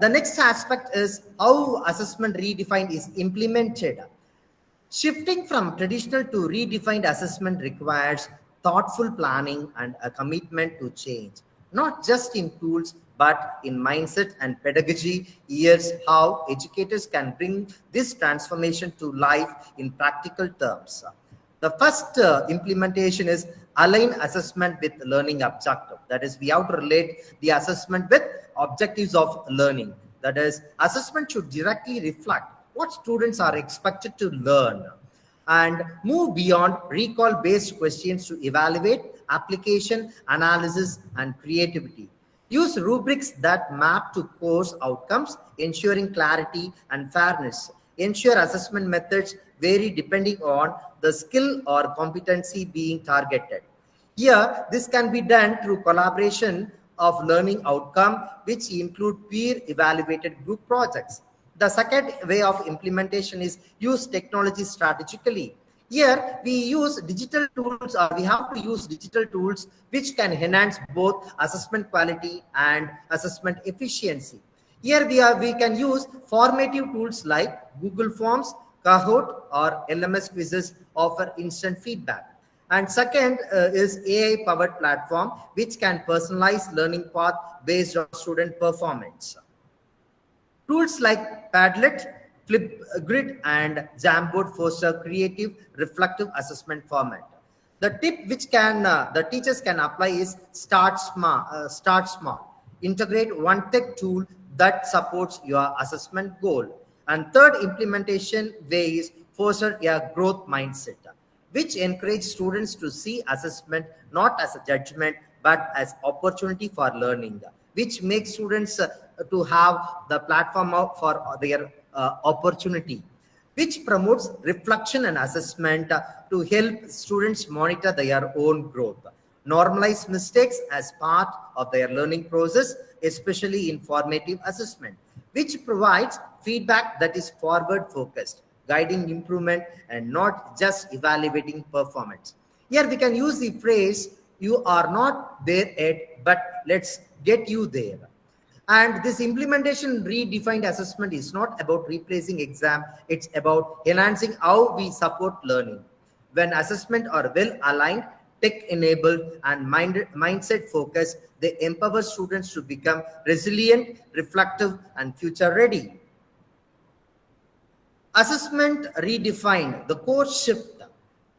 The next aspect is how assessment redefined is implemented. Shifting from traditional to redefined assessment requires thoughtful planning and a commitment to change, not just in tools, but in mindset and pedagogy. Here's how educators can bring this transformation to life in practical terms. The first implementation is align assessment with learning objective. That is, we have to relate the assessment with objectives of learning. That is, assessment should directly reflect what students are expected to learn and move beyond recall based questions to evaluate application, analysis, and creativity. Use rubrics that map to course outcomes, ensuring clarity and fairness. Ensure assessment methods vary depending on the skill or competency being targeted. Here, this can be done through collaboration of learning outcome, which include peer evaluated group projects. The second way of implementation is use technology strategically. Here, we use digital tools, or we have to use digital tools which can enhance both assessment quality and assessment efficiency. Here, we can use formative tools like Google Forms, Kahoot, or LMS quizzes offer instant feedback. And second is AI-powered platform, which can personalize learning path based on student performance. Tools like Padlet, Flipgrid, and Jamboard foster creative, reflective assessment format. The tip which can the teachers can apply is start small. Start small. Integrate one tech tool that supports your assessment goal. And third implementation way is foster a growth mindset, which encourage students to see assessment not as a judgment but as opportunity for learning, which makes students to have the platform for their opportunity, which promotes reflection and assessment to help students monitor their own growth. Normalize mistakes as part of their learning process, especially in formative assessment, which provides feedback that is forward focused, guiding improvement and not just evaluating performance. Here we can use the phrase, you are not there yet, but let's get you there. And this implementation redefined assessment is not about replacing exam, it's about enhancing how we support learning. When assessment are well aligned, tech enabled, and mindset focused, they empower students to become resilient, reflective, and future ready. Assessment redefined, the course shift.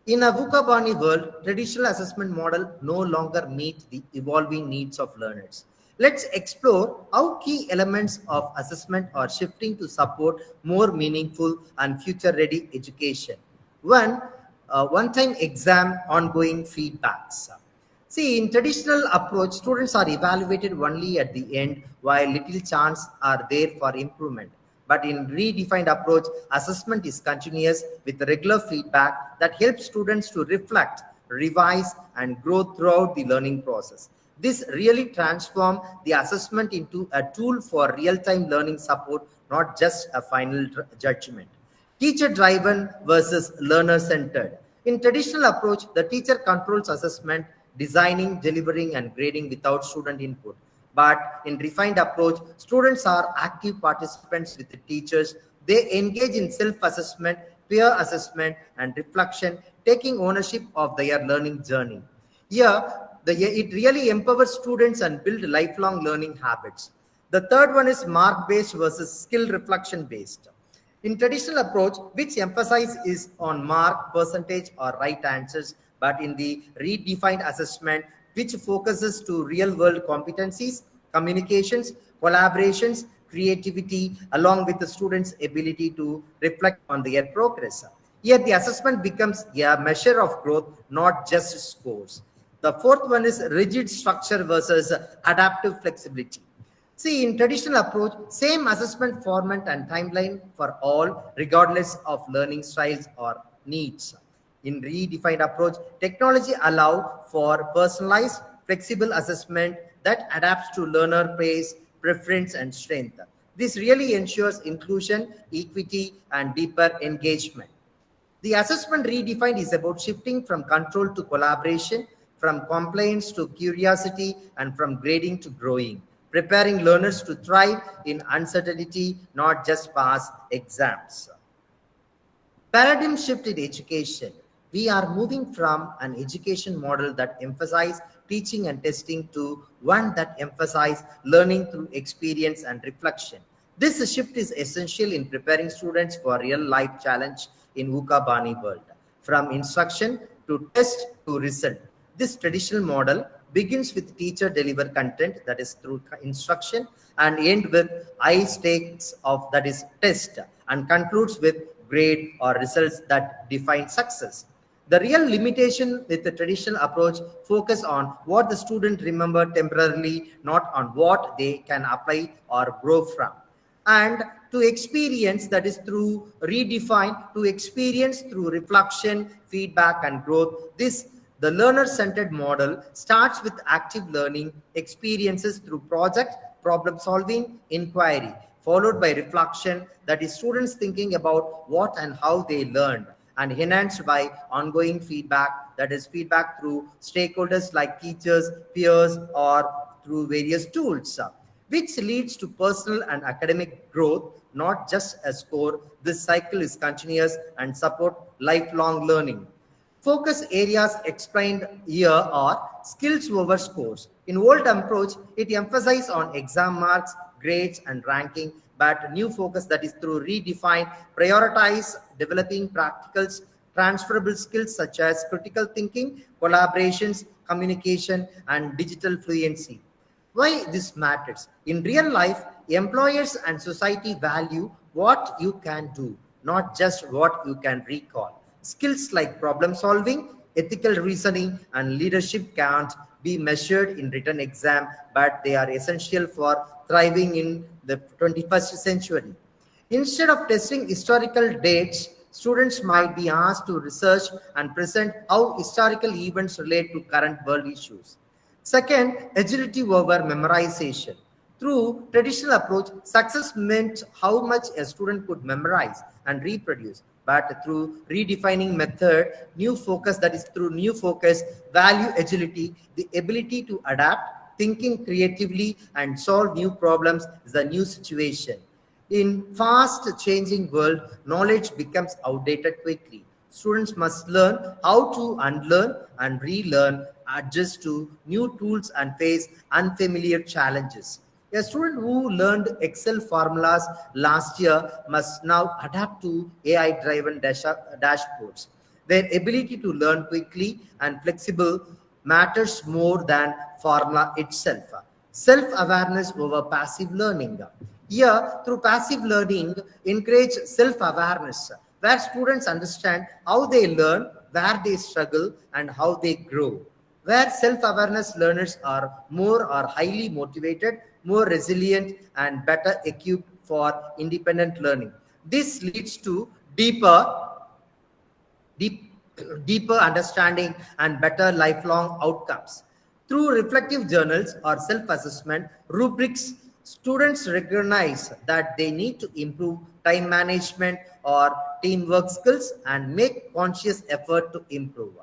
In a VUCA BANI world, traditional assessment model no longer meets the evolving needs of learners. Let's explore how key elements of assessment are shifting to support more meaningful and future-ready education. One, one-time exam, ongoing feedbacks. See, in traditional approach, students are evaluated only at the end, while little chance are there for improvement. But in redefined approach, assessment is continuous with regular feedback that helps students to reflect, revise, and grow throughout the learning process. This really transforms the assessment into a tool for real-time learning support, not just a final judgment. Teacher-driven versus learner-centered. In traditional approach, the teacher controls assessment, designing, delivering, and grading without student input. But in refined approach, students are active participants with the teachers. They engage in self-assessment, peer assessment, and reflection, taking ownership of their learning journey. Here, it really empowers students and build lifelong learning habits. The third one is mark-based versus skill reflection-based. In traditional approach, which emphasis is on mark, percentage, or right answers, but in the redefined assessment, which focuses to real-world competencies, communications, collaborations, creativity, along with the students' ability to reflect on their progress. Here, the assessment becomes a measure of growth, not just scores. The fourth one is rigid structure versus adaptive flexibility. See, in traditional approach, same assessment format and timeline for all, regardless of learning styles or needs. In redefined approach, technology allow for personalized, flexible assessment that adapts to learner pace, preference, and strength. This really ensures inclusion, equity, and deeper engagement. The assessment redefined is about shifting from control to collaboration, from compliance to curiosity, and from grading to growing. preparing learners to thrive in uncertainty, not just pass exams. Paradigm shift in education. We are moving from an education model that emphasizes teaching and testing to one that emphasizes learning through experience and reflection. This shift is essential in preparing students for real life challenge in VUCA BANI world, from instruction to test to result. This traditional model begins with teacher deliver content, that is through instruction, and end with high stakes of, that is test, and concludes with grade or results that define success. The real limitation with the traditional approach focus on what the student remember temporarily, not on what they can apply or grow from. And to experience, that is through redefine, to experience through reflection, feedback, and growth. This the learner-centered model starts with active learning experiences through project, problem solving, inquiry, followed by reflection, that is students thinking about what and how they learned, and enhanced by ongoing feedback, that is feedback through stakeholders like teachers, peers, or through various tools, which leads to personal and academic growth, not just a score. This cycle is continuous and support lifelong learning. Focus areas explained here are skills over scores. In old approach, it emphasizes on exam marks, grades, and ranking, but new focus, that is through redefine, prioritize developing practicals, transferable skills such as critical thinking, collaborations, communication, and digital fluency. Why this matters? In real life, employers and society value what you can do, not just what you can recall. Skills like problem solving, ethical reasoning, and leadership can't be measured in written exam, but they are essential for thriving in the 21st century. Instead of testing historical dates, students might be asked to research and present how historical events relate to current world issues. Second, agility over memorization. Through traditional approach, success meant how much a student could memorize and reproduce. But through redefining method, new focus, that is through new focus, value agility, the ability to adapt, thinking creatively, and solve new problems is the new situation. In fast changing world, knowledge becomes outdated quickly. Students must learn how to unlearn and relearn, adjust to new tools, and face unfamiliar challenges. A student who learned Excel formulas last year must now adapt to AI driven dashboards. Their ability to learn quickly and flexible matters more than formula itself. Self awareness over passive learning. Here, through passive learning, encourage self awareness, where students understand how they learn, where they struggle, and how they grow. Where self awareness learners are more or highly motivated, more resilient, and better equipped for independent learning. This leads to deep, deeper understanding and better lifelong outcomes. Through reflective journals or self assessment rubrics, students recognize that they need to improve time management or teamwork skills and make conscious effort to improve.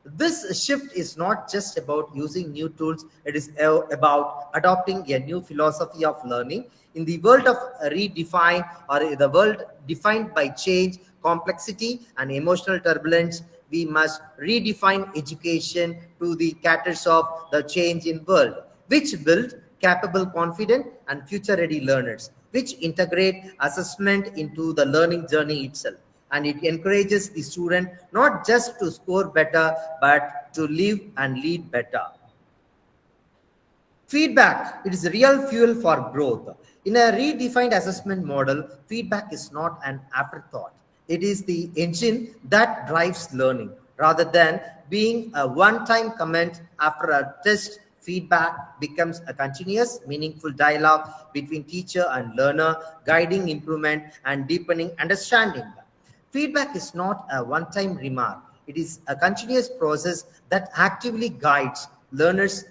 This shift is not just about using new tools, it is about adopting a new philosophy of learning. In the world of redefined, or in the world defined by change, complexity, and emotional turbulence, we must redefine education to the caters of the change in world, which build capable, confident, and future-ready learners, which integrate assessment into the learning journey itself. And it encourages the student not just to score better, but to live and lead better. Feedback, it is real fuel for growth. In a redefined assessment model, feedback is not an afterthought. It is the engine that drives learning. Rather than being a one-time comment after a test, feedback becomes a continuous, meaningful dialogue between teacher and learner, guiding improvement and deepening understanding. Feedback is not a one-time remark. It is a continuous process that actively guides learners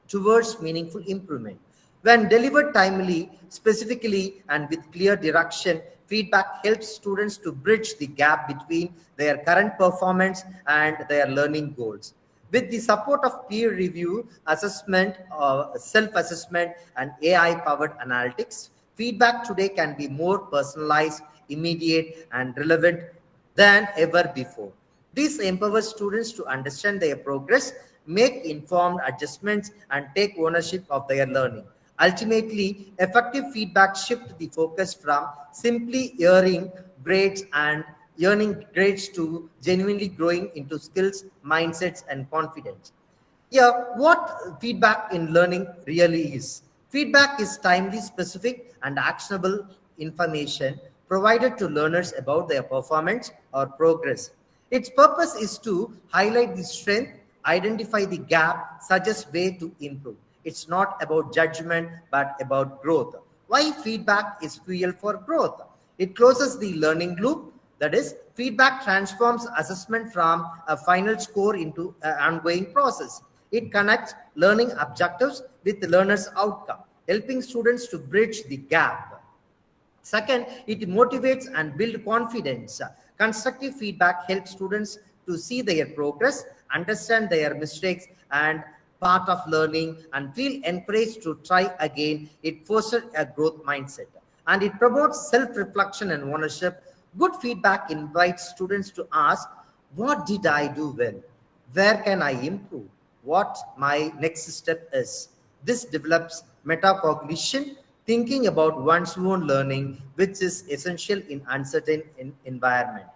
towards meaningful improvement. When delivered timely, specifically, and with clear direction, feedback helps students to bridge the gap between their current performance and their learning goals, With the support of peer review, assessment, self-assessment, and AI-powered analytics, feedback today can be more personalized, immediate, and relevant than ever before. This empowers students to understand their progress, make informed adjustments, and take ownership of their learning. Ultimately, effective feedback shifts the focus from simply earning grades to genuinely growing into skills, mindsets, and confidence. Yeah, what feedback in learning really is. Feedback is timely, specific, and actionable information provided to learners about their performance or progress. Its purpose is to highlight the strength, identify the gap, suggest way to improve. It's not about judgment, but about growth. Why feedback is fuel for growth? It closes the learning loop. That is, feedback transforms assessment from a final score into an ongoing process. It connects learning objectives with the learner's outcome, helping students to bridge the gap. Second, it motivates and builds confidence. Constructive feedback helps students to see their progress, understand their mistakes, and part of learning, and feel encouraged to try again. It fosters a growth mindset, and it promotes self-reflection and ownership. Good feedback invites students to ask, what did I do well? Where can I improve? What my next step is? This develops metacognition, thinking about one's own learning, which is essential in uncertain environment.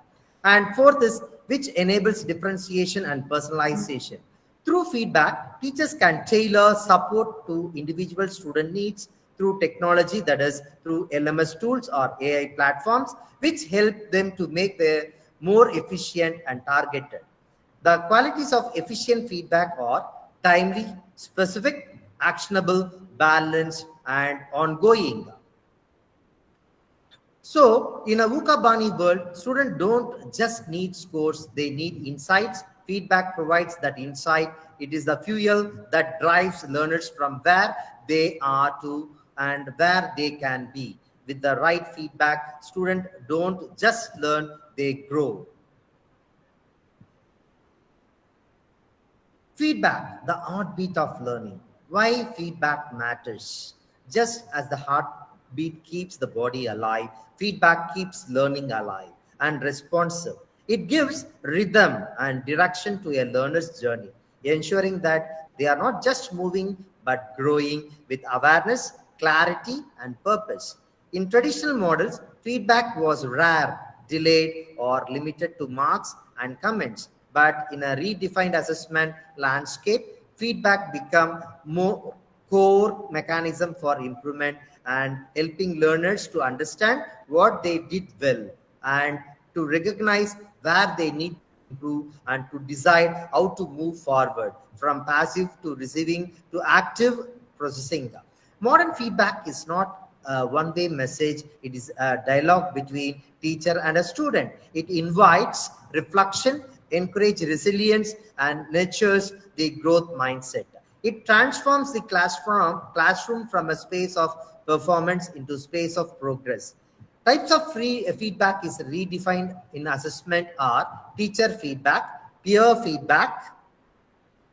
And fourth is which enables differentiation and personalization. Through feedback, teachers can tailor support to individual student needs through technology, that is, through LMS tools or AI platforms, which help them to make their more efficient and targeted. The qualities of efficient feedback are timely, specific, actionable, balanced, and ongoing. So, in a VUCA BANI world, students don't just need scores, they need insights. Feedback provides that insight. It is the fuel that drives learners from where they are to and where they can be. With the right feedback, students don't just learn, they grow. Feedback, the heartbeat of learning. Why feedback matters. Just as the heartbeat keeps the body alive, feedback keeps learning alive and responsive. It gives rhythm and direction to a learner's journey, ensuring that they are not just moving but growing with awareness, clarity, and purpose. In traditional models, feedback was rare, delayed, or limited to marks and comments. But in a redefined assessment landscape, feedback become more core mechanism for improvement and helping learners to understand what they did well and to recognize where they need to improve and to decide how to move forward from passive to receiving to active processing. Modern feedback is not a one-way message. It is a dialogue between teacher and a student. It invites reflection, encourages resilience, and nurtures the growth mindset. It transforms the classroom from a space of performance into space of progress. Types of free feedback is redefined in assessment are teacher feedback, peer feedback,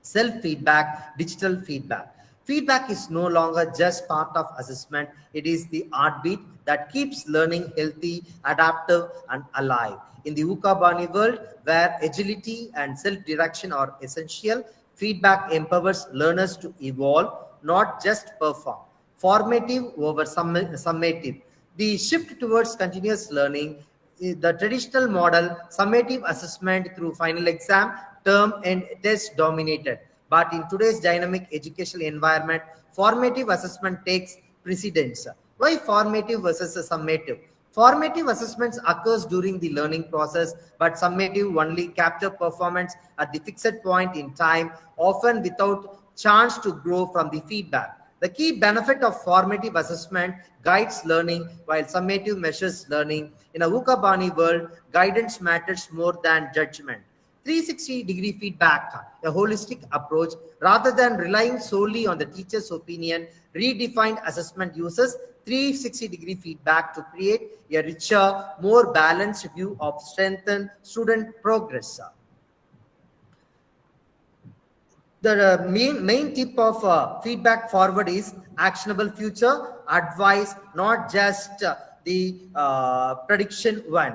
self feedback, digital feedback. Feedback is no longer just part of assessment, it is the heartbeat that keeps learning healthy, adaptive, and alive. In the VUCA BANI world, where agility and self direction are essential, feedback empowers learners to evolve, not just perform. Formative over summative. The shift towards continuous learning, the traditional model, summative assessment through final exam, term and test dominated. But in today's dynamic educational environment, formative assessment takes precedence. Why formative versus a summative? Formative assessments occurs during the learning process, but summative only capture performance at the fixed point in time, often without chance to grow from the feedback. The key benefit of formative assessment guides learning while summative measures learning. In a VUCA BANI world, guidance matters more than judgment. 360-degree feedback, a holistic approach rather than relying solely on the teacher's opinion. Redefined assessment uses 360-degree feedback to create a richer, more balanced view of strengthened student progress. The main tip of feedback forward is actionable future advice, not just the prediction one.